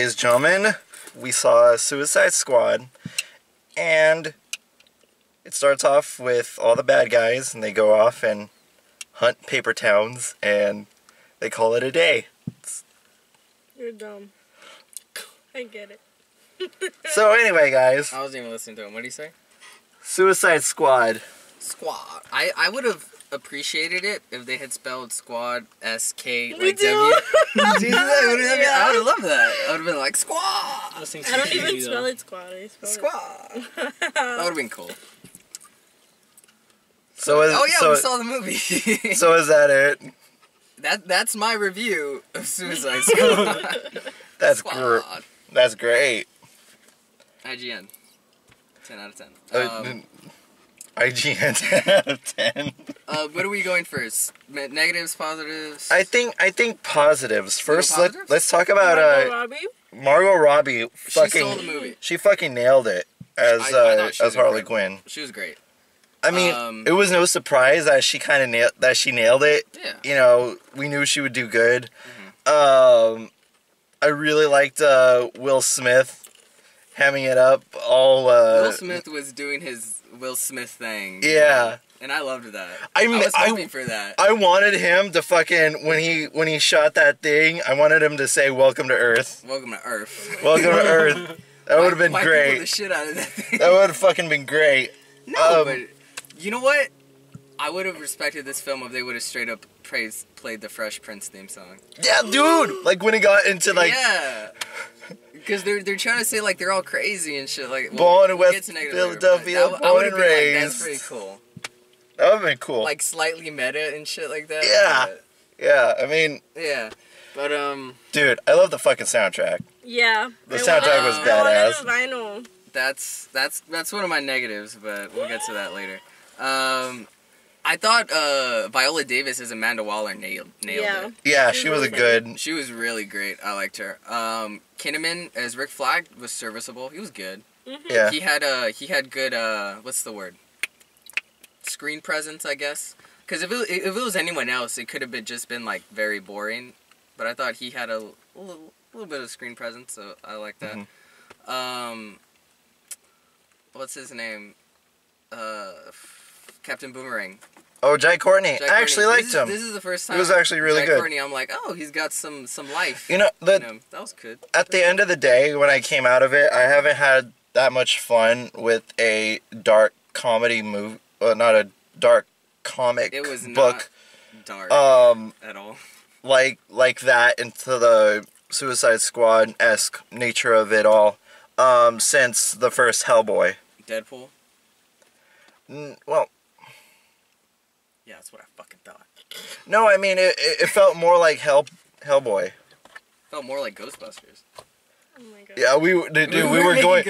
ladies and gentlemen, we saw Suicide Squad, and it starts off with all the bad guys, and they go off and hunt paper towns, and they call it a day. You're dumb. I get it. So anyway, guys. I wasn't even listening to him. What did he say? Suicide Squad. Squad. I would have appreciated it if they had spelled squad S-K Me like too. W. I would have loved that. I would have been like, squad! I don't even spell it squad. I spell Squad! That would have been cool. So is, we saw the movie. So is that it? That's my review of Suicide Squad. That's Squad. That's great. IGN. 10 out of 10. IGN 10 out of 10. What are we going first? Negatives, positives? I think positives. First, positives? let's talk about Margot Robbie. She stole the movie. She fucking nailed it as Harley Quinn. She was great. I mean, it was no surprise that she kind of nailed it. Yeah. You know, we knew she would do good. Mm-hmm. I really liked Will Smith hamming it up. Will Smith was doing his Will Smith thing. Yeah. And I loved that. I was hoping for that. I wanted him to fucking when he shot that thing. I wanted him to say "Welcome to Earth." Welcome to Earth. Welcome to Earth. That would have been great. The shit out of that thing. That would have fucking been great. No, but you know what? I would have respected this film if they would have straight up played the Fresh Prince theme song. Yeah, dude. Like when he got into like. Yeah. Because they're trying to say like they're all crazy and shit. Like born in West Philadelphia, born and raised. Like, that's pretty cool. That would have been cool. Like slightly meta and shit like that. Yeah. Yeah, I mean. Yeah. But dude, I love the fucking soundtrack. Yeah. The soundtrack was badass. I know. That's one of my negatives, but we'll get to that later. I thought Viola Davis as Amanda Waller nailed it. Yeah, she was good. She was really great. I liked her. Kinnaman as Rick Flag was serviceable. He was good. Mm-hmm. Yeah. He had good what's the word? Screen presence, I guess. Because if it was anyone else, it could have been like very boring. But I thought he had a little bit of screen presence, so I like that. Mm-hmm. What's his name? Captain Boomerang. Oh, Jai Courtney. I actually liked him. This is the first time. He was actually really good. Courtney, I'm like, oh, he's got some life. You know, that was good. At the end of the day, when I came out of it, I haven't had that much fun with a dark comedy movie. Not a dark comic book. It was not dark at all. Like that into the Suicide Squad-esque nature of it all. Since the first Hellboy. Deadpool? Well. Yeah, that's what I fucking thought. No, I mean, it felt more like Hellboy. Felt more like Ghostbusters. Oh my god. Yeah, we were going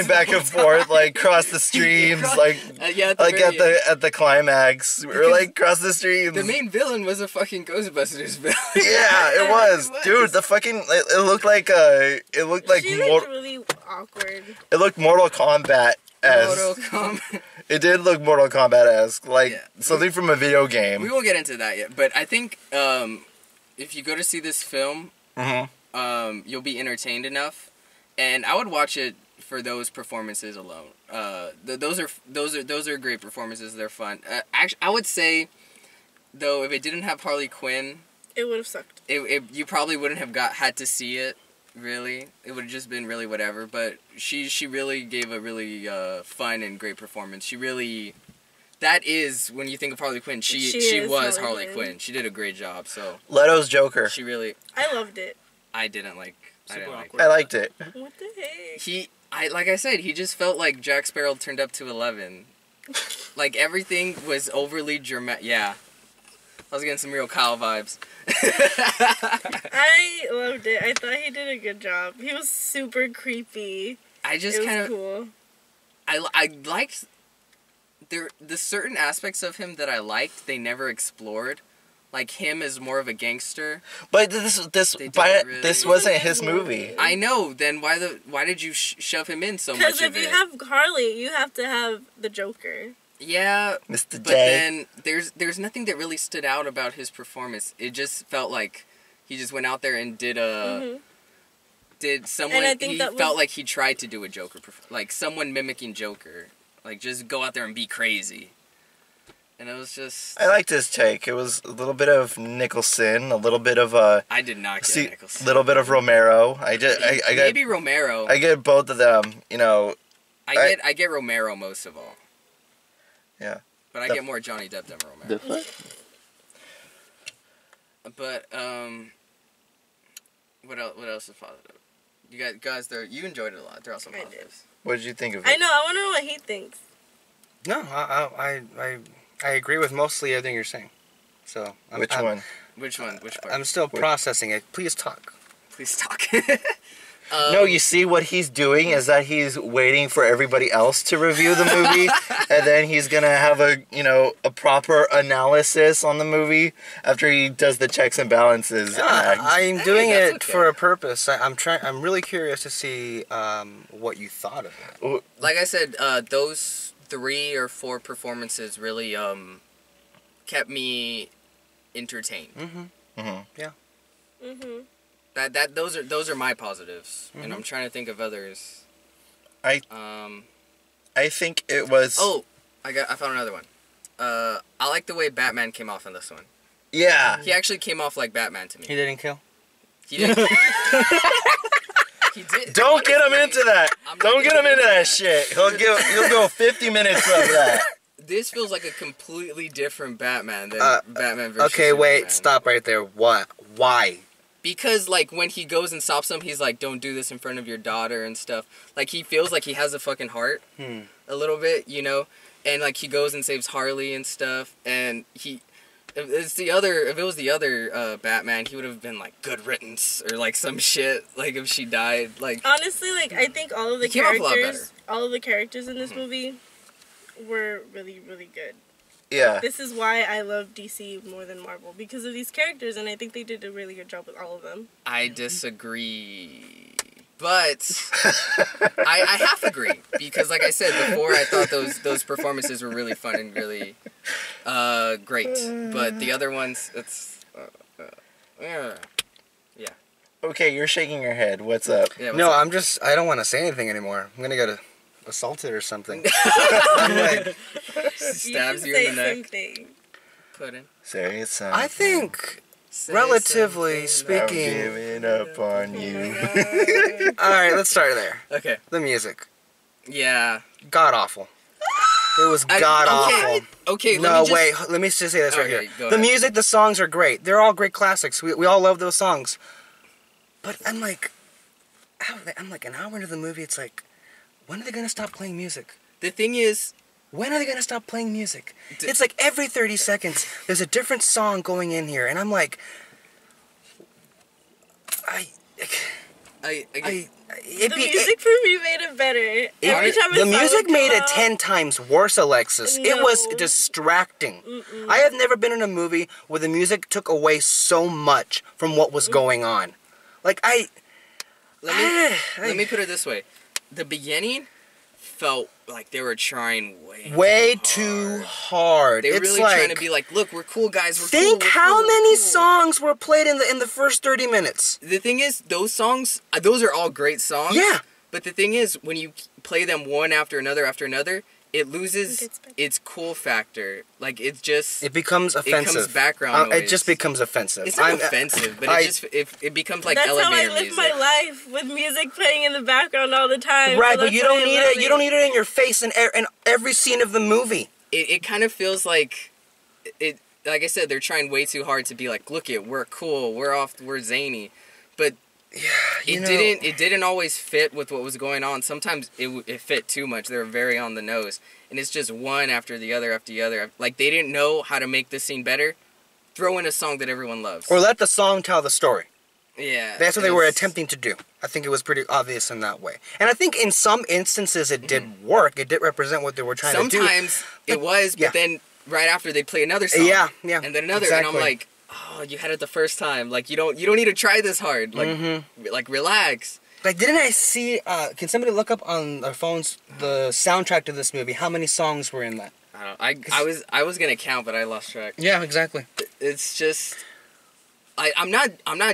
back and forth, like cross the streams, like at the climax. We were like cross the streams. The main villain was a fucking Ghostbusters villain. Yeah, it was, dude. The fucking it looked like she looked really awkward. It looked Mortal Kombat. It did look Mortal Kombat-esque, like something from a video game. We won't get into that yet, but I think if you go to see this film, you'll be entertained enough, and I would watch it for those performances alone. Those are great performances. They're fun. Actually, I would say though, if it didn't have Harley Quinn, it would have sucked. You probably wouldn't have had to see it. Really, it would have just been really whatever. But she really gave a really fun and great performance. She really, that is when you think of Harley Quinn. She was Harley Quinn. She did a great job. So Leto's Joker. She really. I loved it. I didn't like. I liked it. What the heck? Like I said, he just felt like Jack Sparrow turned up to 11. Like everything was overly dramatic. Yeah. I was getting some real Kyle vibes. I loved it. I thought he did a good job. He was super creepy. I just kind of cool. I liked the certain aspects of him that I liked. They never explored, like him as more of a gangster. But this wasn't his movie. I know. Then why did you shove him in so much? Because if you have Harley, you have to have the Joker. Yeah, Mr. J. But then there's nothing that really stood out about his performance. It just felt like he just went out there and did expected someone. And I think he that felt was- like he tried to do a Joker, like someone mimicking Joker, like just go out there and be crazy. And it was just. I liked his take. It was a little bit of Nicholson, a little bit of I did not get Nicholson. little bit of Romero. I got maybe Romero. I get both of them. You know. I get Romero most of all. Yeah. But I get more Johnny Depp than Romero. But what else is positive? You guys, you enjoyed it a lot. They're also I did. positives. What did you think of it? I know. I want to know what he thinks. No, I agree with mostly everything you're saying. So Which one? Which one? Which part? I'm still processing it. Please talk. Please talk. No, you see what he's doing is that he's waiting for everybody else to review the movie, and then he's gonna have a proper analysis on the movie after he does the checks and balances. I'm doing that's it okay. for a purpose. I'm really curious to see what you thought of it. Like I said, those 3 or 4 performances really kept me entertained. Yeah. Those are my positives, and I'm trying to think of others. I think it was. Oh, I found another one. I like the way Batman came off in this one. Yeah. He actually came off like Batman to me. He didn't kill. He did. He did. Don't get him into that. I'm not Don't get him getting into into that that. shit. He'll go 50 minutes of that. This feels like a completely different Batman than Batman versus Okay, Superman. wait, stop right there. What? Why? Because, like, when he goes and stops him, he's like, don't do this in front of your daughter and stuff. Like, he feels like he has a fucking heart. A little bit, you know? And, like, he goes and saves Harley and stuff. And if it was the other Batman, he would have been, like, good riddance or, like, some shit. Like, if she died. Like, Honestly, like, I think all of the He came off a lot characters in this movie were really, really good. Yeah. This is why I love DC more than Marvel, because of these characters, and I think they did a really good job with all of them. I disagree. But I half agree. Because, like I said before, I thought those performances were really fun and really great. But the other ones, it's... yeah. Okay, you're shaking your head. What's up? Yeah, what's No, up? I don't want to say anything anymore. I'm gonna get assaulted or something. I'm like, Stabs you say in the neck. something. Pudding. Say it, something. I think, Say relatively something. I'm speaking... giving up on you. Alright, let's start there. Okay. The music. Yeah. God awful. It was I- god okay. awful. Okay, No, let me just... wait. Let me just say this right Okay, here. go The ahead. music, the songs are great. They're all great classics. We all love those songs. But I'm like an hour into the movie. It's like, when are they gonna stop playing music? The thing is, When are they gonna stop playing music? It's like every 30 seconds, there's a different song going in here, and I'm like, The music for me made it better. Every time the a song music would made come it out- 10 times worse, Alexis. It was No. distracting. I have never been in a movie where the music took away so much from what was going on. Like, let me put it this way. The beginning felt like they were trying way too too hard. hard. They were It's really like, trying to be like, look, we're cool guys. We're think cool, we're how cool, many we're cool. songs were played in the first 30 minutes. The thing is, those songs, those are all great songs. Yeah. But the thing is, when you play them one after another, it loses It gets better. its cool factor. Like, it's just... It becomes offensive. becomes background It noise. just becomes offensive. It's not offensive, but it becomes like That's how I elevator live music. my life, with music playing in the background all the time. Right, so but that's you why don't I need love it. You don't need it in your face in every scene of the movie. It kind of feels like it. Like I said, they're trying way too hard to be like, look it, we're cool, we're zany, but it didn't always fit with what was going on. Sometimes it fit too much. They were very on the nose, and it's just one after the other after the other. Like, they didn't know how to make this scene better. Throw in a song that everyone loves. Or let the song tell the story. Yeah, That's what they were it's- attempting to do. I think it was pretty obvious in that way. And I think in some instances it did work. It did represent what they were trying to do. Sometimes it was, yeah. but then right after they'd play another song. Yeah, And then another, exactly. and I'm like, oh, you had it the first time. Like, you don't need to try this hard. Like, like, relax. Like, didn't I see, can somebody look up on their phones the soundtrack to this movie? How many songs were in that? I don't know. I was gonna count, but I lost track. Yeah, exactly. It's just, I'm not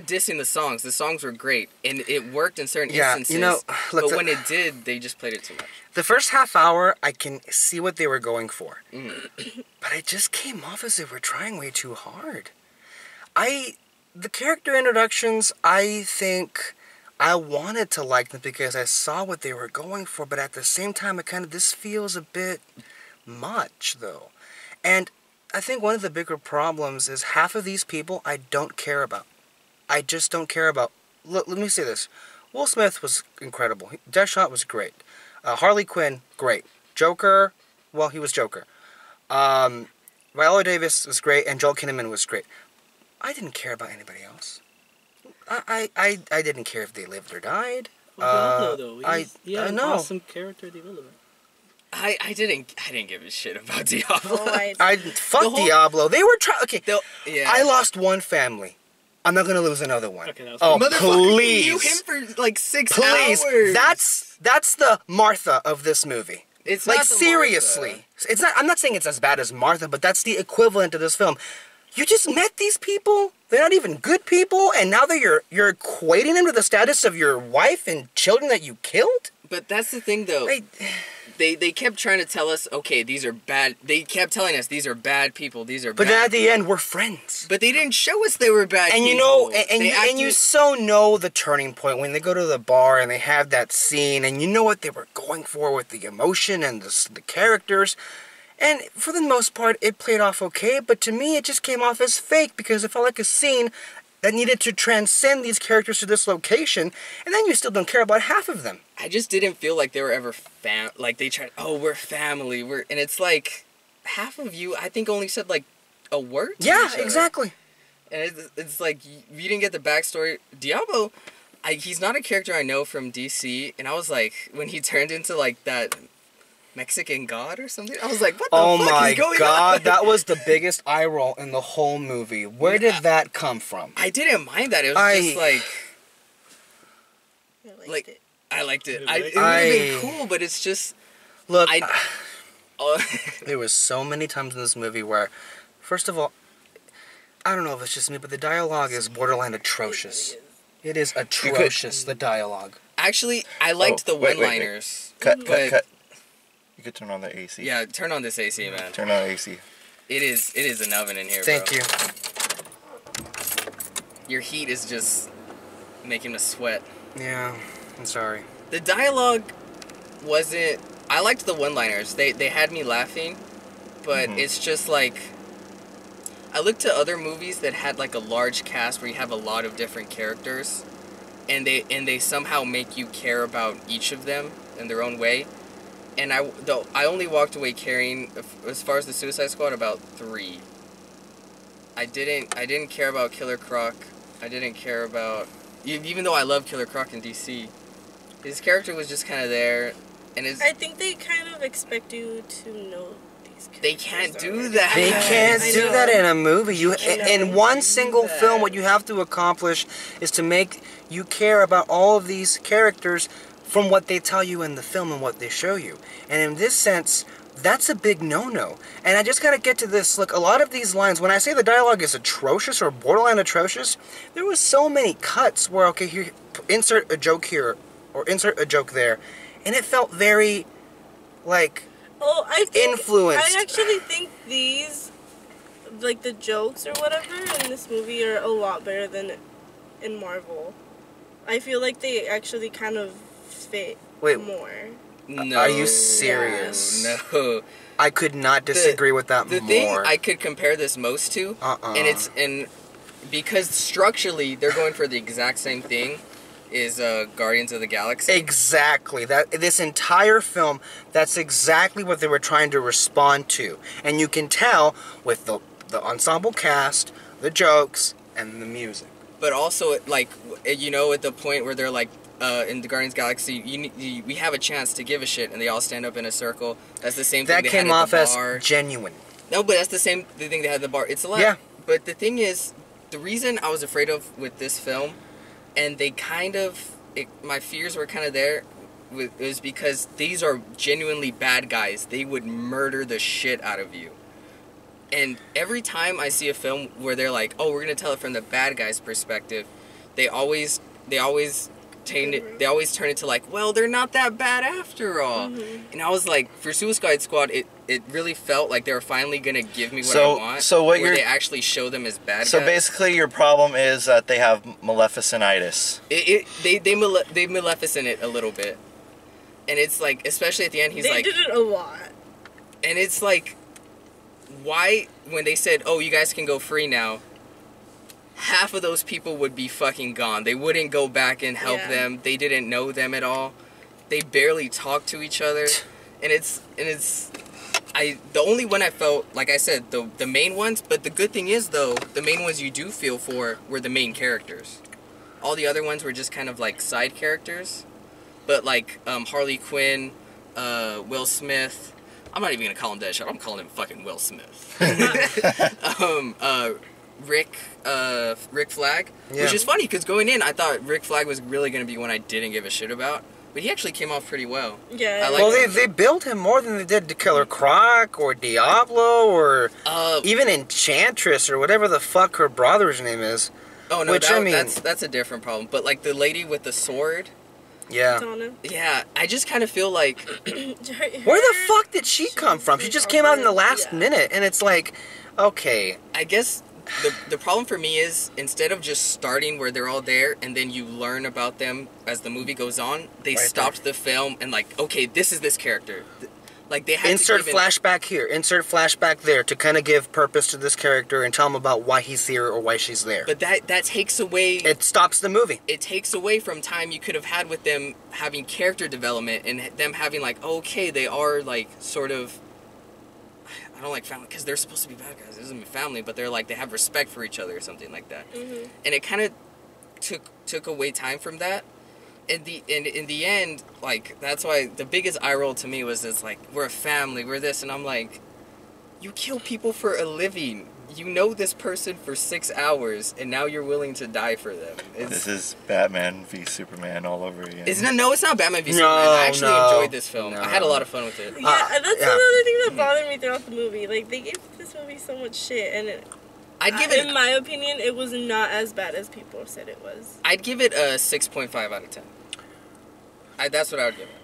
dissing the songs. The songs were great, and it worked in certain instances. You know, look, but when it did, they just played it too much. The first half hour, I can see what they were going for. Mm. But it just came off as they were trying way too hard. The character introductions, I think I wanted to like them because I saw what they were going for, but at the same time, this feels a bit much, though. And I think one of the bigger problems is half of these people I don't care about. I just don't care about. Look, let me say this. Will Smith was incredible. Deadshot was great. Harley Quinn, great. Joker, well, he was Joker. Viola Davis was great, and Joel Kinnaman was great. I didn't care about anybody else. I didn't care if they lived or died. Well, Diablo, though. He had I an know. awesome character development. I didn't give a shit about Diablo. Oh, Fuck Diablo. They were trying. Okay, Yeah. I lost one family. I'm not gonna lose another one. Okay, that was Oh, Motherfucker, please. you him for like 6 Please, hours. that's the Martha of this movie. It's like not the seriously. Martha. It's not. I'm not saying it's as bad as Martha, but that's the equivalent of this film. You just met these people. They're not even good people, and now you're equating them to the status of your wife and children that you killed. But that's the thing, though. They kept trying to tell us, okay, these are bad. They kept telling us these are bad people. These are. But bad then at the end, we're friends. But they didn't show us they were bad. And people. you know, They you so know the turning point when they go to the bar and they have that scene, and you know what they were going for with the emotion and the characters. And for the most part, it played off okay, but to me, it just came off as fake because it felt like a scene that needed to transcend these characters to this location, and then you still don't care about half of them. I just didn't feel like they were ever like they tried. Oh, we're family. And it's like half of you, I think, only said like a word. To Yeah, each other. exactly. And it's like you didn't get the backstory. Diablo, he's not a character I know from DC, and I was like, when he turned into like that Mexican god or something, I was like, what the fuck is going on? That was the biggest eye roll in the whole movie. Where did that come from? I didn't mind that. It was just like I liked it. it would have been cool, but it's just Look, oh, there was so many times in this movie where, first of all, I don't know if it's just me, but the dialogue is borderline atrocious. It is atrocious, the dialogue. actually, I liked the wait. one-liners. Cut. But- You could turn on the AC. Yeah, turn on this AC, man. Turn on the AC. It is an oven in here, Thank bro. you. Your heat is just making us sweat. Yeah, I'm sorry. The dialogue wasn't. I liked the one-liners. They had me laughing, but it's just like I looked to other movies that had like a large cast where you have a lot of different characters, and they somehow make you care about each of them in their own way. And I only walked away caring, as far as the Suicide Squad, about 3. I didn't care about Killer Croc. I didn't care about, even though I love Killer Croc in DC, his character was just kind of there, and I think they kind of expect you to know these characters. they can't do already. that. They can't I do know. that in a movie. In one single do that. film, what you have to accomplish is to make you care about all of these characters from what they tell you in the film and what they show you. And in this sense, that's a big no-no. And I just gotta get to this. Look, a lot of these lines, when I say the dialogue is atrocious or borderline atrocious, there was so many cuts where, okay, here, insert a joke here, or insert a joke there. And it felt very, like, influenced. I actually think these, like the jokes or whatever in this movie are a lot better than in Marvel. I feel like they actually kind of fit more. No. Are you serious? No. I could not disagree with that The more. thing I could compare this most to, and because structurally they're going for the exact same thing, is Guardians of the Galaxy. Exactly. This entire film, that's exactly what they were trying to respond to. And you can tell with the ensemble cast, the jokes, and the music. But also, like, you know, at the point where they're like, in the Guardians Galaxy, we have a chance to give a shit, and they all stand up in a circle. That's the same thing That they came had at off the as bar. genuine. No, but that's the same thing they had at the bar. It's a lot. Yeah. But the thing is, the reason I was afraid of with this film, and they kind of, my fears were kind of there, was because these are genuinely bad guys. They would murder the shit out of you. And every time I see a film where they're like, oh, we're gonna tell it from the bad guy's perspective, they always turn it to like, well, they're not that bad after all. And I was like, for Suicide Squad, it really felt like they were finally gonna give me what I want. So what where they actually show them as bad guys. So basically, your problem is that they have Maleficentitis. They Maleficent it a little bit, and it's like, especially at the end, they did it a lot. And it's like, why, when they said, oh, you guys can go free now, half of those people would be fucking gone. They wouldn't go back and help them. They didn't know them at all. They barely talked to each other. And the only one I felt, like I said, the main ones, but the good thing is, though, the main ones you do feel for were the main characters. All the other ones were just kind of like side characters. But like Harley Quinn, Will Smith, I'm not even gonna call him Deadshot. I'm calling him fucking Will Smith. Rick Flag, which is funny because going in, I thought Rick Flag was really gonna be one I didn't give a shit about, but he actually came off pretty well. Yeah. They built him more than they did to Killer Croc or Diablo or even Enchantress or whatever the fuck her brother's name is. Oh no, that's a different problem. But like the lady with the sword. Yeah. Yeah, I just kind of feel like... Where the fuck did she come from? She just came out in the last minute, and it's like, okay. I guess the problem for me is, instead of just starting where they're all there, and then you learn about them as the movie goes on, they stopped the film and like, okay, this is this character. Like they had insert flashback here, insert flashback there to kind of give purpose to this character and tell them about why he's here or why she's there. But that takes away. It stops the movie. It takes away from time you could have had with them having character development and them having like, okay, they are like sort of. I don't like family because they're supposed to be bad guys. It isn't family, but they're like they have respect for each other or something like that. And it kind of took away time from that. In the end, like, that's why the biggest eye roll to me was this, like, we're a family, we're this, and I'm like, you kill people for a living. You know this person for 6 hours, and now you're willing to die for them. This is Batman v Superman all over again. No, it's not Batman v Superman. I actually enjoyed this film. I had a lot of fun with it. Yeah, that's another thing that bothered me throughout the movie. Like, they gave this movie so much shit, and I'd give it... In my opinion, it was not as bad as people said it was. I'd give it a 6.5 out of 10. That's what I would give it.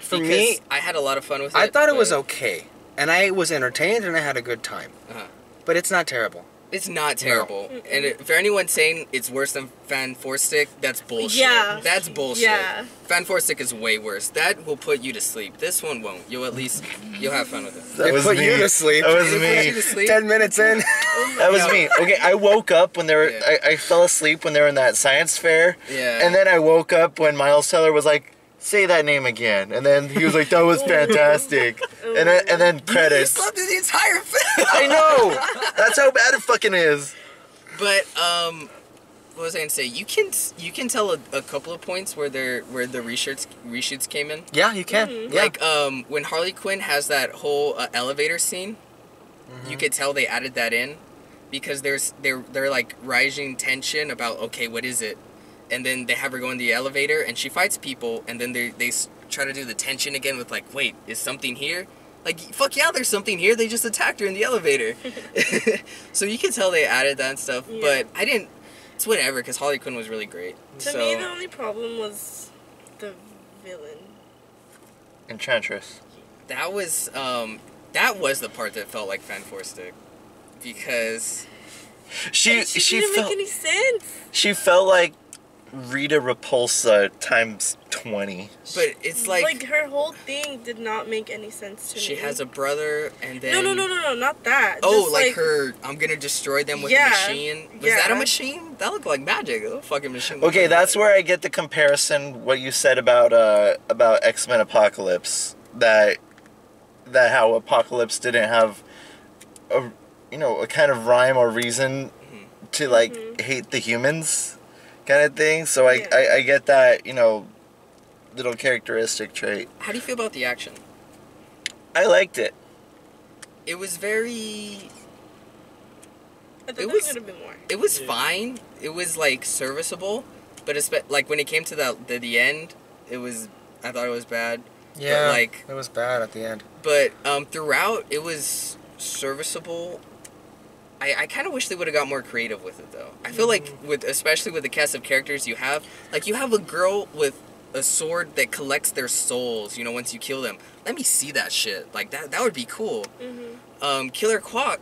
For me, I had a lot of fun with it. I thought it was okay, and I was entertained, and I had a good time. But it's not terrible. It's not terrible. No. And for anyone saying it's worse than Fan 4 Stick, that's bullshit. Yeah. That's bullshit. Yeah. Fan 4 Stick is way worse. That will put you to sleep. This one won't. You'll have fun with it. That was put me. You to sleep. That was me. 10 minutes in. That was me. Okay, I woke up when they were... Yeah. I fell asleep when they were in that science fair. Yeah. And then I woke up when Miles Teller was like, say that name again. And then he was like, that was fantastic. And then credits. You slept through the entire film. I know. That's how bad it fucking is. But what was I gonna say? You can tell a couple of points where the reshoots came in. Yeah, you can. Yeah. Like when Harley Quinn has that whole elevator scene, you could tell they added that in because they're like rising tension about, okay, what is it? And then they have her go in the elevator and she fights people, and then they try to do the tension again with like, wait, is something here? Like, fuck yeah, there's something here. They just attacked her in the elevator. So you can tell they added that and stuff. Yeah. But I didn't... It's whatever, because Harley Quinn was really great. To me, the only problem was the villain. Enchantress. That was the part that felt like Fan 4 Stick. Because... She didn't make any sense. She felt like Rita Repulsa times 20. But it's like her whole thing did not make any sense to me. She has a brother, and then... No, not that. Oh, just like her, I'm gonna destroy them with a machine? Was that a machine? That looked like magic. A fucking machine. Okay, that's where I get the comparison, what you said about X-Men Apocalypse. That how Apocalypse didn't have a kind of rhyme or reason to, like, hate the humans kind of thing. So I get that, little characteristic trait. How do you feel about the action? I liked it. It was very... I thought there was gonna be more. It was fine. It was, like, serviceable. But like, when it came to the end, I thought it was bad. Yeah, but, like, it was bad at the end. But throughout, it was serviceable. I kind of wish they would have got more creative with it, though. I feel like, especially with the cast of characters you have a girl with a sword that collects their souls, you know, once you kill them. Let me see that shit. Like, that would be cool. Killer Croc,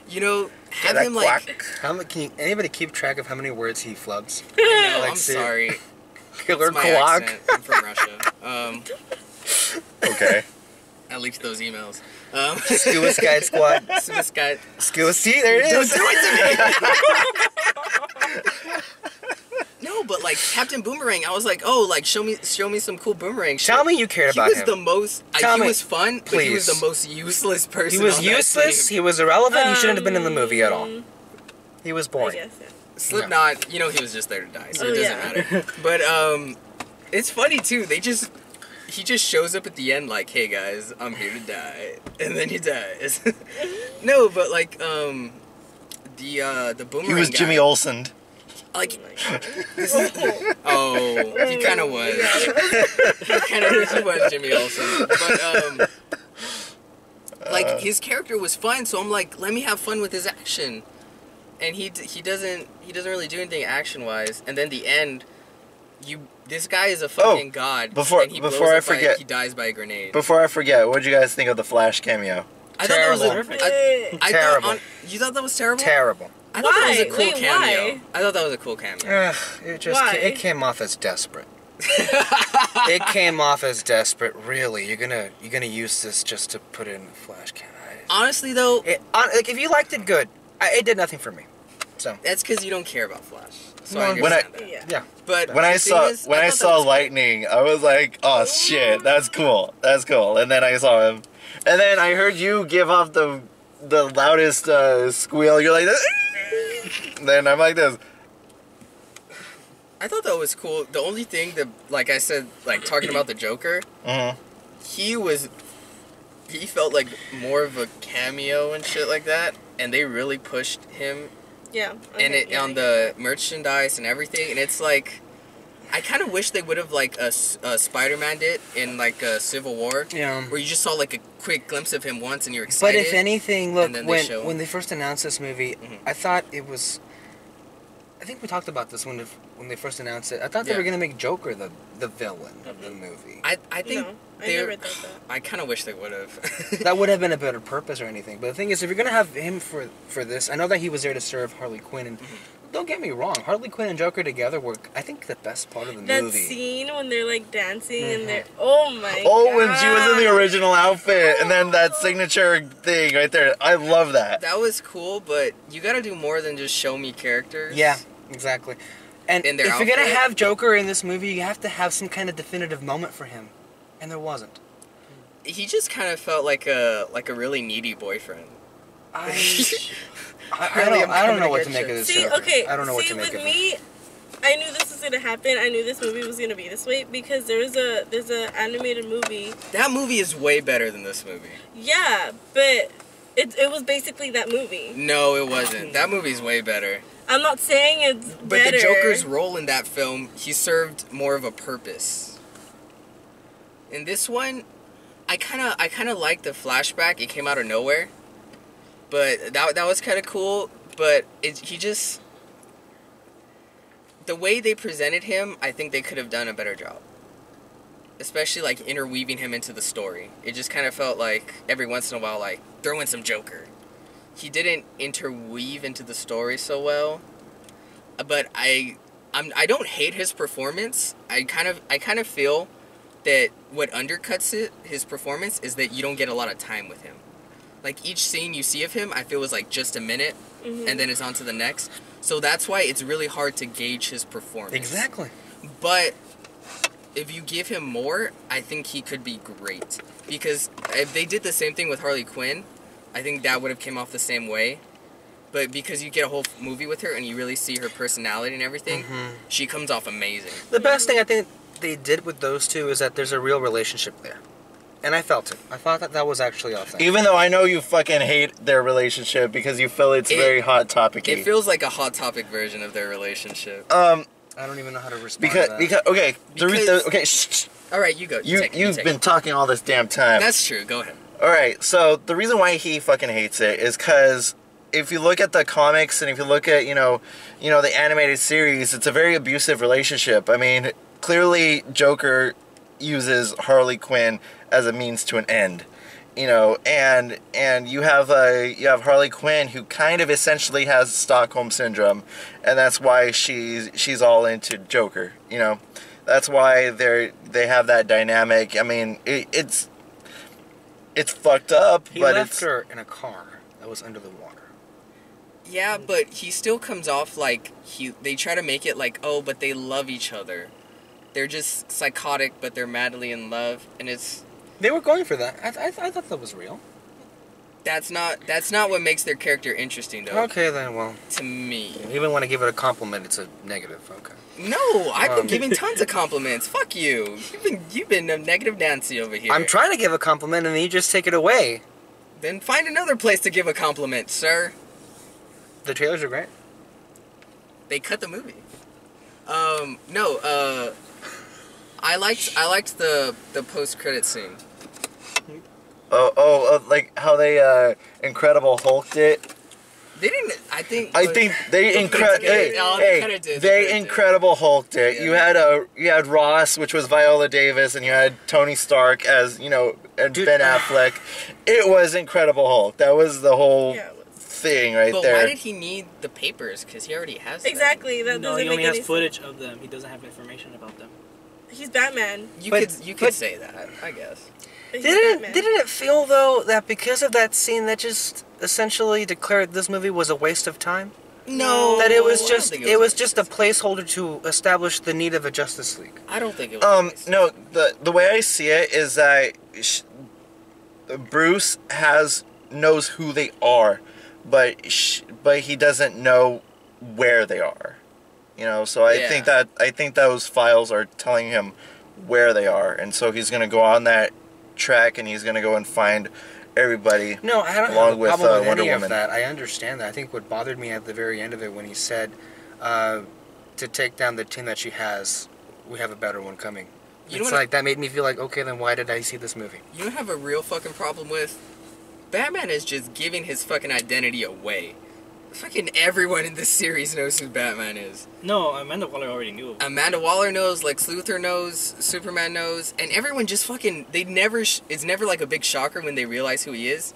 you know, have him, like... Can anybody keep track of how many words he flubs? I know, Like, I'm sorry. Killer That's my Croc. accent. I'm from Russia. Okay. I leaked those emails. Scuba Sky Squad. Scuba Sky. Scuba, see, there it Don't is. do it to me! No, but like Captain Boomerang, I was like, oh, like show me some cool boomerang shit. Tell me you cared about him. He was the most. He was fun, but he was the most useless person. He was on useless. That He was irrelevant. He shouldn't have been in the movie at all. He was I boring. guess, yeah. Slipknot, you know, he was just there to die, so Oh, it doesn't yeah. matter. But it's funny too. He just shows up at the end like, hey guys, I'm here to die, and then he dies. No, but like the boomerang. He was guy, Jimmy Olsen. Like, this is, he kind of was. He was Jimmy Olsen. But, like, his character was fun, so I'm like, let me have fun with his action. And he doesn't really do anything action-wise. And then the end, this guy is a fucking god. Before I forget, he dies by a grenade. Before I forget, what did you guys think of the Flash cameo? I thought that was Terrible. Terrible. You thought that was terrible? Terrible. I thought that was a Why? cool Wait, cameo. why? I thought that was a cool cameo. It came off as desperate. It came off as desperate. Really, you're gonna use this just to put it in the Flash cameo. Honestly, though, Like if you liked it, good. It did nothing for me. So that's because you don't care about Flash. So No, I when understand that. Yeah. yeah. But When I the thing saw is, I thought that was lightning, I was like, "Oh shit, that's cool, that's cool." And then I saw him, and then I heard you give off the loudest squeal. You're like, then I'm like this. I thought that was cool. The only thing that, like I said, like talking about the Joker, Mm-hmm. he felt like more of a cameo and shit like that, and they really pushed him Yeah. and okay, it yeah, on I the merchandise and everything, and it's like, I kind of wish they would have like Spider-Man did in like Civil War, Yeah. where you just saw like a quick glimpse of him once and you're But excited. if anything, look, and then they show when they first announced this movie, I thought it was. I think we talked about this when they first announced it. I thought they Yeah. were gonna make Joker the villain of the movie. I think No, I they're. never thought that. I kind of wish they would have. That would have been a better purpose or anything. But the thing is, if you're gonna have him for this, I know that he was there to serve Harley Quinn, and don't get me wrong, Harley Quinn and Joker together were, I think, the best part of the That movie. scene when they're like dancing and they're oh my Oh, god. when she was in the original outfit, and then that signature thing right there. I love that. That was cool, but you gotta do more than just show me characters. Yeah, exactly. And In if their you're gonna outfit. have Joker in this movie, you have to have some kind of definitive moment for him, and there wasn't. He just kind of felt like a really needy boyfriend. I Really, I'm I don't coming know to what get to make you. of this See, Joker. okay. I don't know what see, to make with of me, I knew this was gonna happen. I knew this movie was gonna be this way because there's a animated movie. That movie is way better than this movie. Yeah, but it was basically that movie. No, it wasn't. That movie's way better. I'm not saying it's But better. the Joker's role in that film, he served more of a purpose. In this one, I kind of liked the flashback. It came out of nowhere, but that was kind of cool. But he just, the way they presented him, I think they could have done a better job. Especially like interweaving him into the story. It just kind of felt like every once in a while, like throw in some Joker. He didn't interweave into the story so well, but I don't hate his performance. I kind of feel that what undercuts his performance is that you don't get a lot of time with him. Like each scene you see of him, I feel was like just a minute, and then it's on to the next. So that's why it's really hard to gauge his performance. Exactly. But if you give him more, I think he could be great. Because if they did the same thing with Harley Quinn, I think that would have came off the same way. But because you get a whole movie with her and you really see her personality and everything, she comes off amazing. The best thing I think they did with those two is that there's a real relationship there. And I felt it. I thought that was actually authentic. Even though I know you fucking hate their relationship because you feel it's very hot topic-y. It feels like a Hot Topic version of their relationship. I don't even know how to respond to that. okay, Because- okay, shh. All right, you go. You've take been it. talking all this damn time. That's true. Go ahead. Alright, so the reason why he fucking hates it is because if you look at the comics and if you look at, the animated series, it's a very abusive relationship. I mean, clearly Joker uses Harley Quinn as a means to an end. And you have Harley Quinn who kind of essentially has Stockholm syndrome, and that's why she's all into Joker. That's why they have that dynamic. I mean, it's fucked up. He but left her in a car that was under the water. Yeah, but he still comes off like they try to make it like, oh, but they love each other. They're just psychotic, but they're madly in love, and it's. They were going for that. I thought that was real. That's not what makes their character interesting, though. Okay, then, well. To me. Even when I give it a compliment, it's a negative. Okay. No, I've been giving tons of compliments. Fuck you. You've been a negative Nancy over here. I'm trying to give a compliment, and then you just take it away. Then find another place to give a compliment, sir. The trailers are great. They cut the movie. No. I liked the post-credit scene. Like how they Incredible Hulked it. They didn't. I think they Incredible Hulked it. Yeah. You had Ross, which was Viola Davis, and you had Tony Stark as and Ben Affleck. It was Incredible Hulk. That was the whole thing right but there. Why did he need the papers? Because he already has them. Exactly. That No, doesn't he make only has any footage of them. He doesn't have information about them. He's Batman. You could say that, I guess. He's Didn't Batman. it feel, though, that because of that scene, that just essentially declared this movie was a waste of time? No. That it was I don't just think it was just a placeholder to establish the need of a Justice League. I don't think it was. No. The way I see it is that Bruce knows who they are, but he doesn't know where they are. So I think those files are telling him where they are, and so he's going to go on that track and he's going to go and find everybody. No, I don't along have a with problem with Wonder any Woman. of that. I understand that. I think what bothered me at the very end of it when he said to take down the team that she has, we have a better one coming. That made me feel like, okay, then why did I see this movie? You don't have a real fucking problem with? Batman is just giving his fucking identity away. Fucking everyone in this series knows who Batman is. No, Amanda Waller already knew. Amanda Waller knows, Lex Luthor knows, Superman knows, and everyone just fucking, it's never like a big shocker when they realize who he is.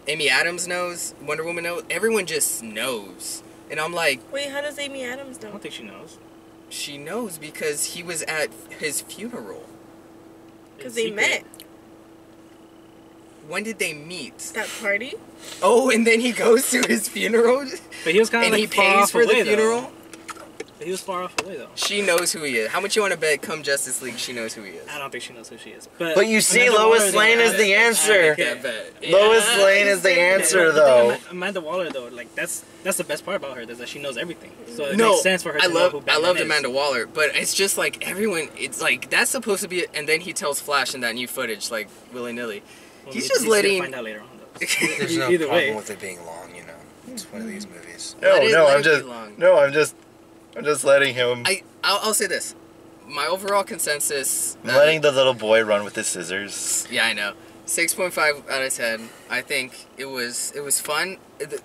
Amy Adams knows, Wonder Woman knows, everyone just knows. And I'm like... Wait, how does Amy Adams know? I don't think she knows. She knows because he was at his funeral. Because they met. When did they meet? That party? Oh, and then he goes to his funeral? But he was kind of and he pays for the funeral? He was far off away, though. She knows who he is. How much you want to bet come Justice League she knows who he is? I don't think she knows who she is. But you see, Lois Lane is the answer. I can't bet. Lois Lane is the answer, though. Amanda Waller, though, like that's the best part about her, is that she knows everything. So it makes sense for her to know who Batman I loved is. Amanda Waller, but it's just like everyone, it's like, that's supposed to be, and then he tells Flash in that new footage, like, willy-nilly. Well, He's we- just we letting... find out later on, though. There's no Either problem way. with it being long, It's one of these movies. I'm just letting him. I'll say this. My overall consensus... I'm letting the little boy run with his scissors. Yeah, I know. 6.5 out of 10. I think it was fun.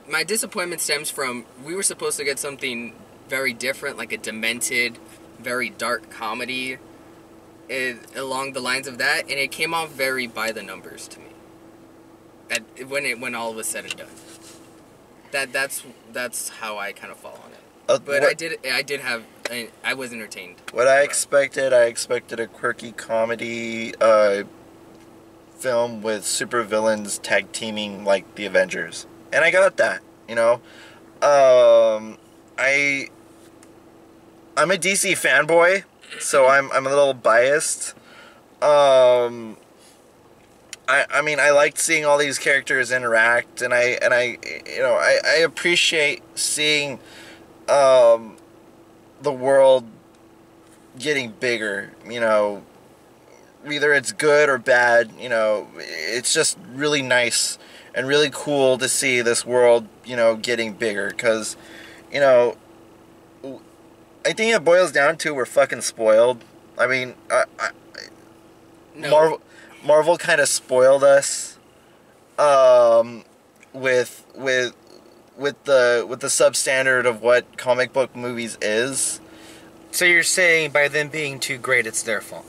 My disappointment stems from, we were supposed to get something very different, like a demented, very dark comedy along the lines of that, and it came off very by the numbers to me. When all was said and done. That's how I kind of fall on it. But I was entertained. What I expected a quirky comedy film with supervillains tag teaming like the Avengers, and I got that. I'm a DC fanboy, so I'm a little biased. I mean, I liked seeing all these characters interact, and I appreciate seeing the world getting bigger. Either it's good or bad. It's just really nice and really cool to see this world, getting bigger. Because, I think it boils down to we're fucking spoiled. I mean, No. Marvel kind of spoiled us. with the substandard of what comic book movies is. So you're saying by them being too great, it's their fault?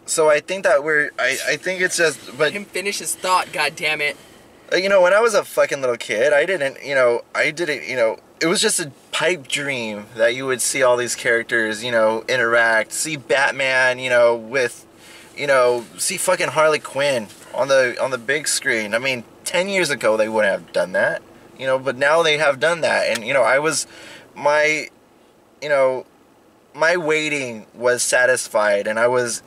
So I think that I think it's just, but Let him finish his thought. God damn it. you know, when I was a fucking little kid, I didn't, it was just a pipe dream that you would see all these characters, interact, see Batman, with, see fucking Harley Quinn on the big screen. I mean, 10 years ago they wouldn't have done that, but now they have done that, and my waiting was satisfied, and I was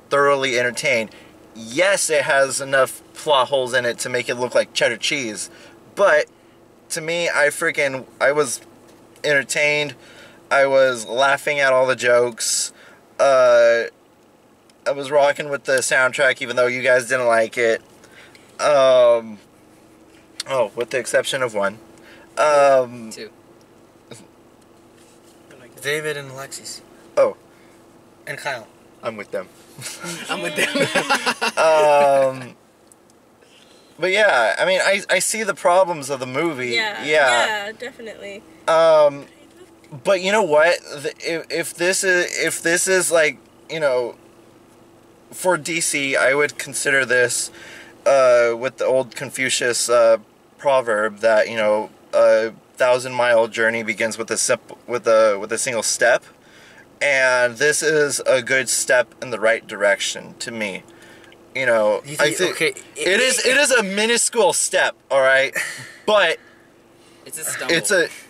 thoroughly entertained. Yes, it has enough plot holes in it to make it look like cheddar cheese, but to me, I was entertained. I was laughing at all the jokes. I was rocking with the soundtrack, even though you guys didn't like it. With the exception of one. Two. David and Alexis. Oh. And Kyle. I'm with them. I'm with them. But yeah, I mean, I see the problems of the movie. Yeah, definitely. But you know what? If this is like, for DC, I would consider this with the old Confucius proverb that a 1,000-mile journey begins with a single step, and this is a good step in the right direction to me. I think okay, it is a minuscule step, all right, but it's a stumble.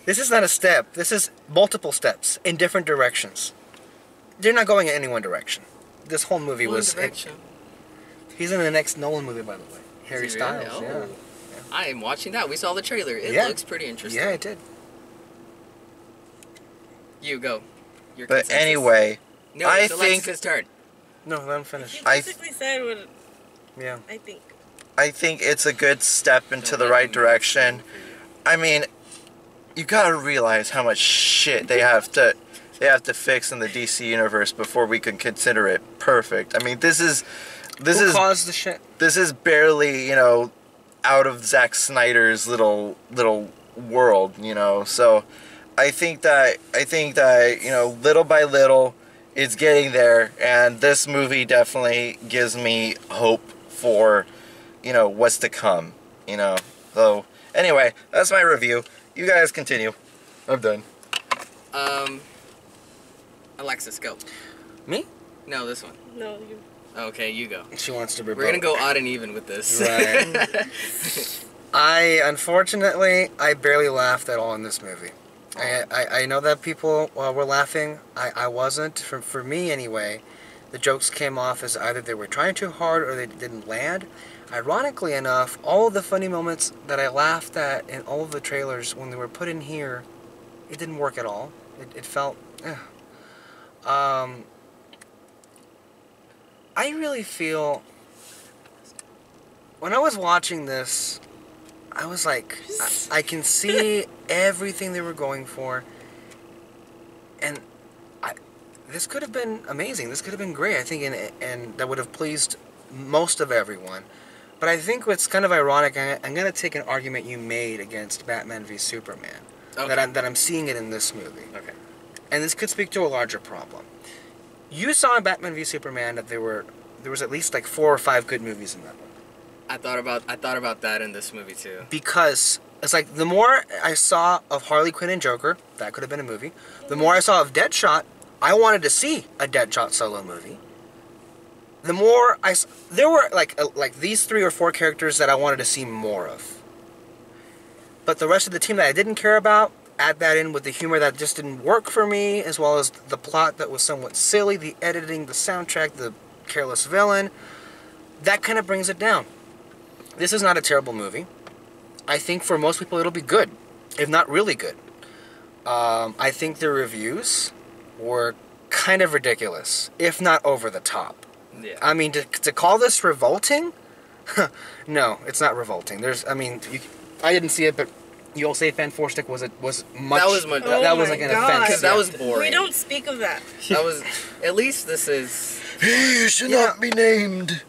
This is not a step. This is multiple steps in different directions. They're not going in any one direction. This whole movie was. Direction. He's in the next Nolan movie, by the way. Harry Is he really? Styles. Oh. I am watching that. We saw the trailer. It looks pretty interesting. Yeah, it did. You go. Your but consensus. anyway, No, I it's think Alexis' turn. No, let him finish. You basically said what Yeah. I think it's a good step into the right direction. I mean, you gotta realize how much shit they have to fix in the DC universe before we can consider it perfect. I mean, Who caused the shit? This is barely, out of Zack Snyder's little world, So I think that little by little it's getting there, and this movie definitely gives me hope for what's to come, So anyway, that's my review. You guys continue. I'm done. Alexis, go. Me? No, this one. No, you. Okay, you go. She wants to be. We're gonna go odd and even with this. Right. I barely laughed at all in this movie. I know that people were laughing. I wasn't. For me anyway, the jokes came off as either they were trying too hard or they didn't land. Ironically enough, all of the funny moments that I laughed at in all of the trailers, when they were put in here, it didn't work at all. It felt... I really feel... When I was watching this, I was like, I can see everything they were going for, and this could have been amazing. This could have been great, I think, and that would have pleased most of everyone. But I think what's kind of ironic, I'm going to take an argument you made against Batman v Superman, okay. that I'm seeing it in this movie. Okay. And this could speak to a larger problem. You saw in Batman v Superman that there was at least like 4 or 5 good movies in that one. I thought about that in this movie too. Because it's like the more I saw of Harley Quinn and Joker, that could have been a movie. The more I saw of Deadshot, I wanted to see a Deadshot solo movie. The more there were like these 3 or 4 characters that I wanted to see more of. But the rest of the team that I didn't care about, add that in with the humor that just didn't work for me, as well as the plot that was somewhat silly, the editing, the soundtrack, the careless villain. That kind of brings it down. This is not a terrible movie. I think for most people it'll be good, if not really good. I think the reviews were kind of ridiculous, if not over the top. Yeah. I mean, to call this revolting? No, it's not revolting. I didn't see it, but you'll say Fan 4 Stick was much. That was much. That was like an offense. Because that was boring. We don't speak of that. That was. At least this is. He should not be named.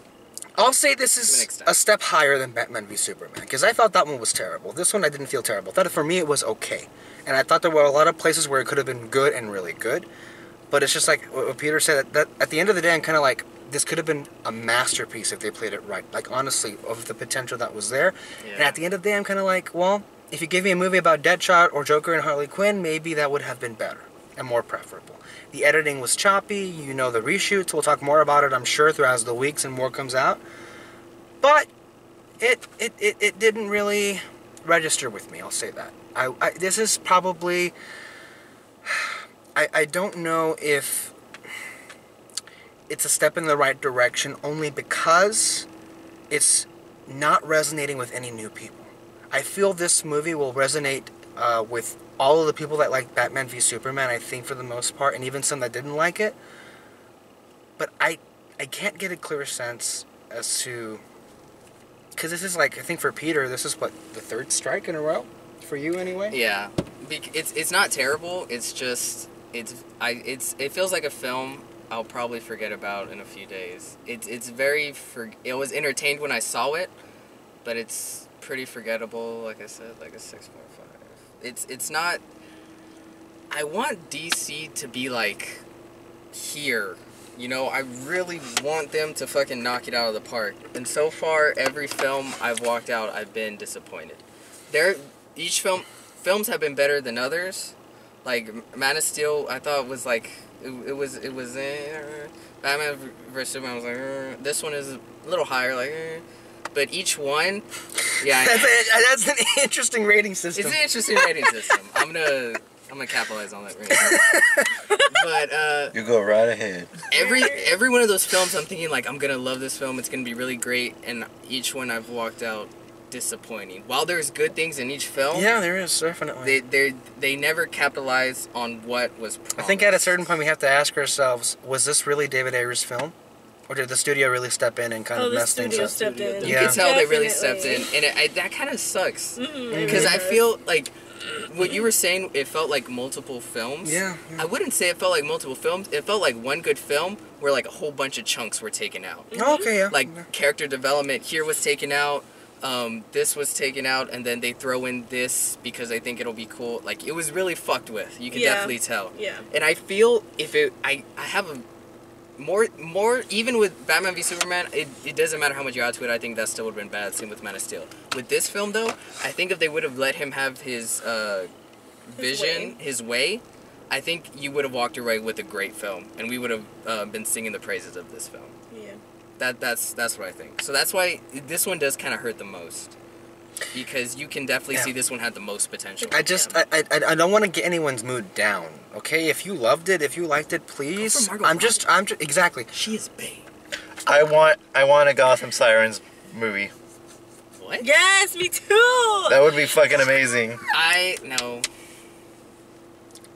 I'll say this is a step higher than Batman v Superman, because I thought that one was terrible. This one I didn't feel terrible. I thought for me it was okay. And I thought there were a lot of places where it could have been good and really good. But it's just like what Peter said, that at the end of the day, I'm kind of like, this could have been a masterpiece if they played it right. Like, honestly, of the potential that was there. Yeah. And at the end of the day, I'm kind of like, well, if you gave me a movie about Deadshot or Joker and Harley Quinn, maybe that would have been better and more preferable. The editing was choppy, you know, the reshoots. We'll talk more about it, I'm sure, throughout the weeks and more comes out. But it didn't really register with me, I'll say that. This is probably... I don't know if it's a step in the right direction only because it's not resonating with any new people. I feel this movie will resonate with all of the people that like Batman v Superman, I think, for the most part, and even some that didn't like it. But I can't get a clear sense as to... Because this is like, I think for Peter, this is what, the third strike in a row? For you, anyway? Yeah. It's not terrible, it's just... It feels like a film I'll probably forget about in a few days. It was entertained when I saw it, but it's pretty forgettable, like I said, like a 6.5. It's not... I want DC to be like here, you know. I really want them to fucking knock it out of the park. And so far, every film I've walked out, I've been disappointed. Films have been better than others. Like Man of Steel, I thought was like it was Batman vs Superman was like this one is a little higher, like but each one, yeah. That's an interesting rating system. It's an interesting rating system. I'm gonna capitalize on that rating. But you go right ahead. Every one of those films, I'm thinking like I'm gonna love this film. It's gonna be really great, and each one I've walked out disappointing. While there's good things in each film, yeah, there is definitely. They never capitalize on what was promised. I think at a certain point we have to ask ourselves: was this really David Ayer's film, or did the studio really step in and kind of mess things up? Stepped in. You can tell they really stepped in, and that kind of sucks because I feel like what you were saying. It felt like multiple films. Yeah. I wouldn't say it felt like multiple films. It felt like one good film where like a whole bunch of chunks were taken out. Oh, okay, yeah. Like character development here was taken out. This was taken out, and then they throw in this because they think it'll be cool. Like, it was really fucked with. You can definitely tell. Yeah. And I feel I have a more even with Batman v Superman, it doesn't matter how much you add to it. I think that still would have been bad. Same with Man of Steel. With this film, though, I think if they would have let him have his vision, his way, I think you would have walked away with a great film, and we would have been singing the praises of this film. Yeah. That's what I think. So that's why this one does kind of hurt the most, because you can definitely see this one had the most potential. I don't want to get anyone's mood down. Okay, if you loved it, if you liked it, please. I'm just exactly. She is Bane. I want a Gotham Sirens movie. What? Yes, me too. That would be fucking amazing. No.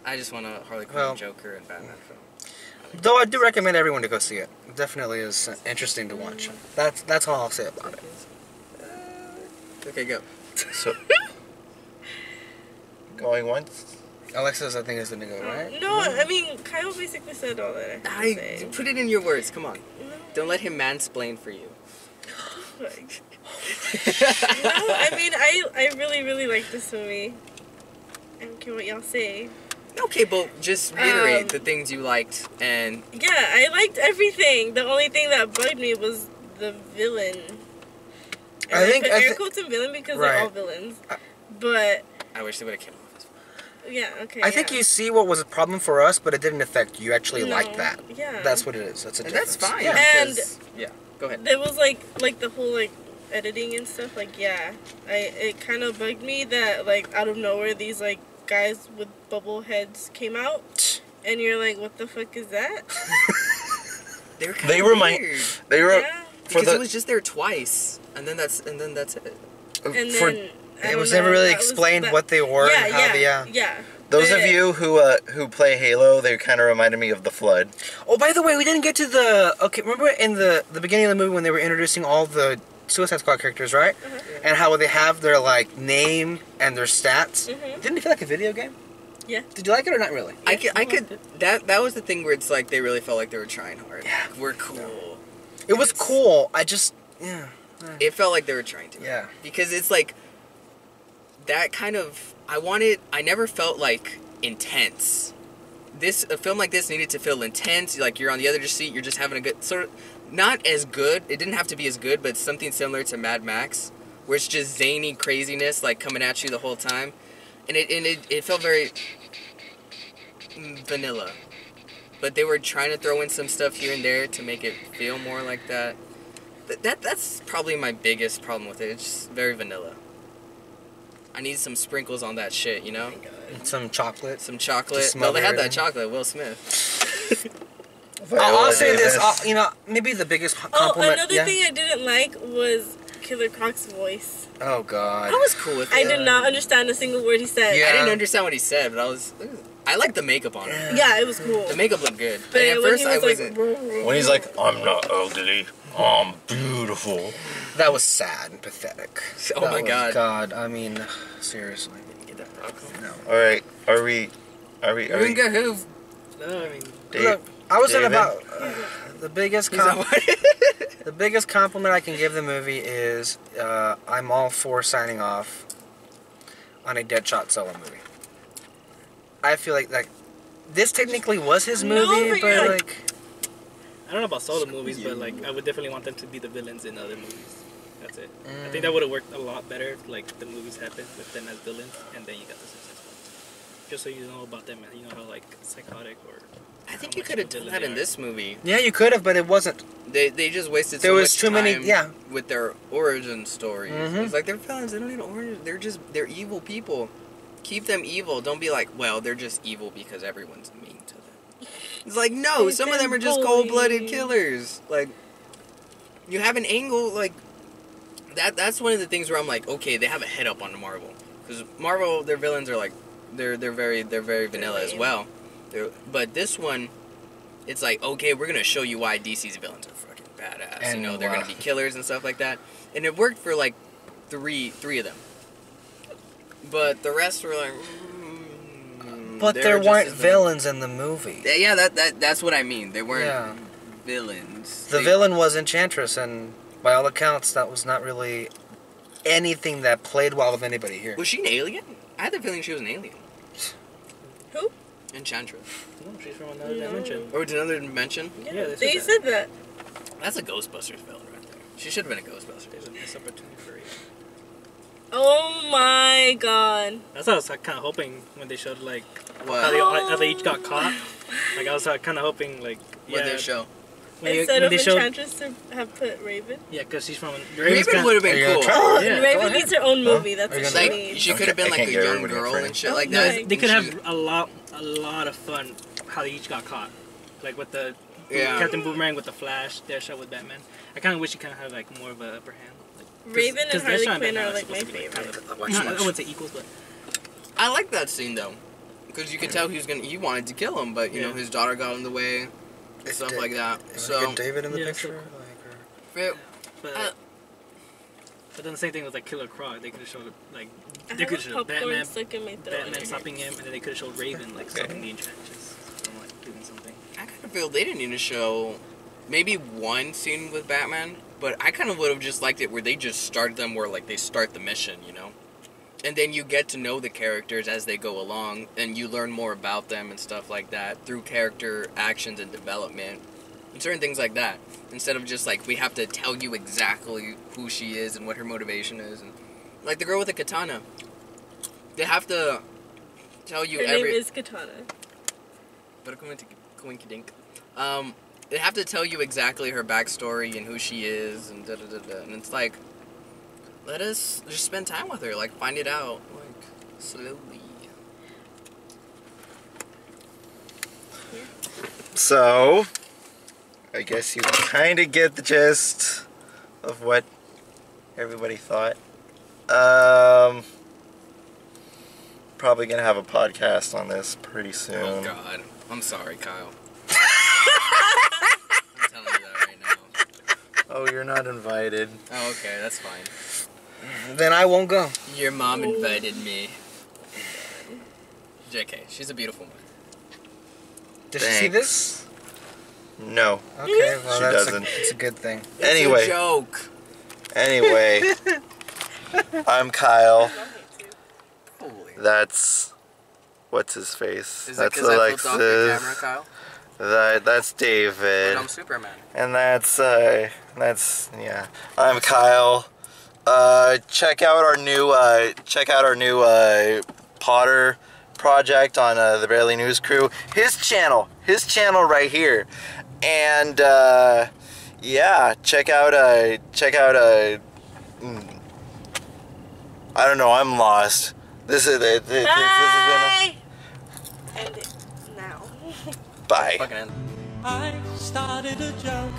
I just want a Harley Quinn, Joker, and Batman film. Though I do recommend everyone to go see it. It definitely is interesting to watch. That's all I'll say about it. Okay, go. So, going once? Alexis, I think, is going to go, right? No, I mean, Kyle basically said all that I had to say. Put it in your words, come on. No. Don't let him mansplain for you. No, I mean, I really, really like this movie. I don't care what y'all say. Okay, but just reiterate the things you liked, and... Yeah, I liked everything. The only thing that bugged me was the villain. And I think air quotes him villain because they're all villains. But... I wish they would have killed him. Yeah, okay, I think you see what was a problem for us, but it didn't affect you. You actually liked that. Yeah. That's what it is. That's a difference. That's fine. Yeah. And... Yeah, go ahead. There was, like the whole, editing and stuff. It kind of bugged me that, out of nowhere, these, guys with bubble heads came out, and you're like, what the fuck is that? They were because it was just there twice, and then that's it. And then it was never really explained what they were. Yeah. Those of you who play Halo, they kind of reminded me of the Flood. Oh, by the way, we didn't get to the... Okay, remember in the beginning of the movie when they were introducing all the Suicide Squad characters, right? Uh-huh. And how they have their, name and their stats? Mm-hmm. Didn't it feel like a video game? Yeah. Did you like it or not really? I could... That was the thing where it's like they really felt like they were trying hard. Yeah. We're cool. It was cool. Yeah. It felt like they were trying to. Yeah. Because it's like that kind of I never felt like intense. A film like this needed to feel intense, like you're on the other seat, you're just having a good sort of not as good. It didn't have to be as good, but something similar to Mad Max, where it's just zany craziness like coming at you the whole time. And it felt very vanilla. But they were trying to throw in some stuff here and there to make it feel more like that. That's probably my biggest problem with it. It's just very vanilla. I need some sprinkles on that shit, you know? Some chocolate. Some chocolate. No, they had that chocolate, Will Smith. I'll say this, maybe the biggest compliment. Another thing I didn't like was Killer Croc's voice. Oh, God. I was cool with it. I did not understand a single word he said. Yeah. I didn't understand what he said, but I liked the makeup on him. Yeah, it was cool. The makeup looked good. But at first, I wasn't. When he's like, I'm not ugly, I'm beautiful. That was sad and pathetic. Oh my God. God, I mean, seriously. Get that popcorn. No. All right, are we? We can get who? No, I mean, Look, I was in David? about the biggest the biggest compliment I can give the movie is I'm all for signing off on a Deadshot solo movie. I feel like this technically was his movie, but like I don't know about solo movies, but like I would definitely want them to be the villains in other movies. That's it. I think that would have worked a lot better if like the movies happened with them as villains, and then you got the Suicide Squad. Just so you know about them, and you know how like psychotic or. I think you could have done that in this movie. yeah, you could have, but it wasn't. They just wasted There so was much too many- time yeah. with their origin stories. Mhm. It's like they're villains. They don't need an origin. They're evil people. Keep them evil. Don't be like, well, they're just evil because everyone's mean to them. It's like, no, some of them are just cold-blooded killers. Like, you have an angle like that's one of the things where I'm like, okay, they have a head up on Marvel, because Marvel, their villains are like they're very vanilla as well. But this one, it's like, okay, we're gonna show you why DC's villains are fucking badass. And you know, they're gonna be killers and stuff like that. And it worked for like three of them. But the rest were like. But there weren't villains in the movie. Yeah, that's what I mean. They weren't villains. The villain was Enchantress, and by all accounts, that was not really anything that played well with anybody here. Was she an alien? I had the feeling she was an alien. Who? Enchantress. No, she's from another dimension. Or another dimension? Yeah, they said that. That's a Ghostbusters villain right there. She should have been a Ghostbusters. There's a missed opportunity for you. Oh my God. That's what I was kind of hoping when they showed like What? how they each got caught. Like I was kind of hoping like What did they show? Instead of Enchantress to have put Raven. Yeah, because she's from Raven would have been cool. Yeah. Raven needs her own movie. That's what she Like, needs. she could have been like a young girl and shit like that. They could have a lot of fun how they each got caught, like with the Captain Boomerang with the Flash, Deadshot with Batman. I kind of wish you kind of had like more of a upper hand. Like, Raven and Harley Deadshot Quinn are Batman like my supposed to be, favorite. I wouldn't say equals, but I like that scene though, because you could tell he wanted to kill him, but you know his daughter got in the way, and stuff like that. So David in the Yeah, picture. but then the same thing with like Killer Croc. They could have showed like I they have could have showed popcorn Batman, stuck in my throat. Batman stopping him, and then they could have showed Raven like stopping the Enchantress from like doing something. I kind of feel they didn't need to show maybe one scene with Batman, but I kind of would have just liked it where they just start them where like they start the mission, you know? And then you get to know the characters as they go along, and you learn more about them and stuff like that through character actions and development and certain things like that. Instead of just like, we have to tell you exactly who she is and what her motivation is. And like the girl with the katana. They have to tell you Her name is Katana. But coinkydink. They have to tell you exactly her backstory and who she is and da-da-da-da. And it's like, let us just spend time with her, like find it out, like slowly. So, I guess you kind of get the gist of what everybody thought. Probably gonna have a podcast on this pretty soon. Oh God, I'm sorry, Kyle. I'm telling you that right now. Oh, you're not invited. Oh, okay, that's fine. Then I won't go. Your mom invited me. JK, she's a beautiful woman. Did she see this? No. Okay, well She that's doesn't. it's a good thing. It's Anyway. a joke. Anyway, I'm Kyle. That's what's his face. Is That's it 'cause I flipped off your Alexis. camera, Kyle? That's David. And I'm Superman. And that's yeah. I'm Kyle. Check out our new Potter project on the Barely News Crew. His channel right here. And yeah, check out I don't know, I'm lost. This is it. This has Bye! End it now. been bye. Fucking end. I started a joke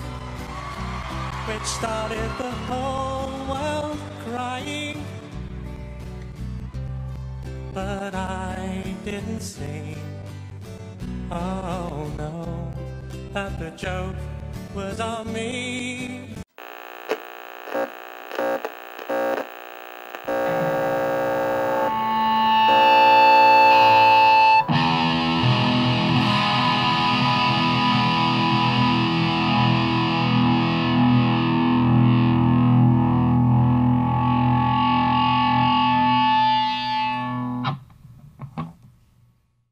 which started the whole world crying, but I didn't say, oh no, that the joke was on me.